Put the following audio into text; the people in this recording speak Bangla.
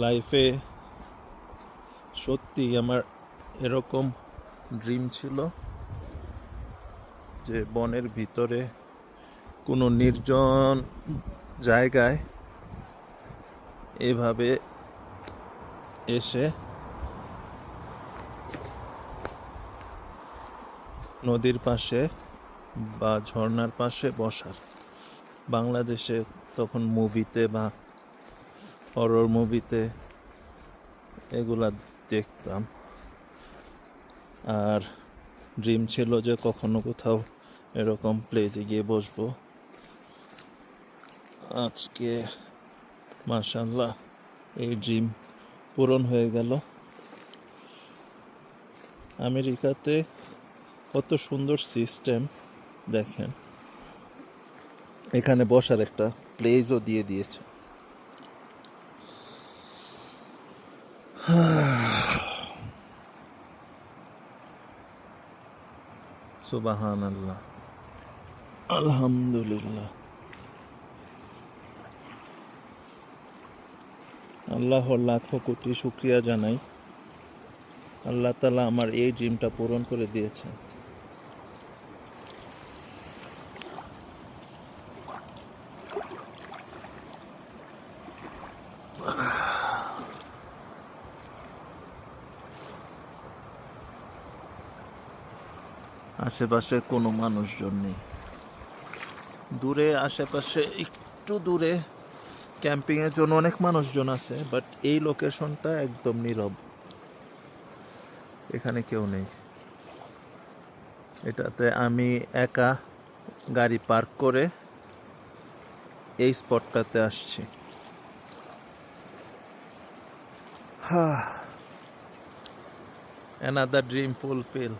লাইফে সত্যি আমার এরকম ড্রিম ছিল যে বনের ভিতরে কোনো নির্জন জায়গায় এভাবে এসে নদীর পাশে বা ঝর্ণার পাশে বসার। বাংলাদেশে তখন মুভিতে বা হরর মুভিতে এগুলা দেখতাম, আর ড্রিম ছিল যে কখনো কোথাও এরকম প্লেসে গিয়ে বসবো। আজকে মাশাআল্লাহ এই ড্রিম পূরণ হয়ে গেল। আমেরিকাতে কত সুন্দর সিস্টেম দেখেন, এখানে বসার একটা প্লেসও দিয়ে দিয়েছে। সুবহানাল্লাহ, আলহামদুলিল্লাহ। আল্লাহর লাখো কোটি শুকরিয়া জানাই, আল্লাহ তাআলা আমার এই ড্রিমটা পূরণ করে দিয়েছেন। আশেপাশে কোনো মানুষজন নেই, দূরে আশেপাশে একটু দূরে ক্যাম্পিংয়ের জন্য অনেক মানুষজন আছে, বাট এই লোকেশনটা একদম নীরব, এখানে কেউ নেই। এটাতে আমি একা গাড়ি পার্ক করে এই স্পটটাতে আসছি। Another dream fulfil.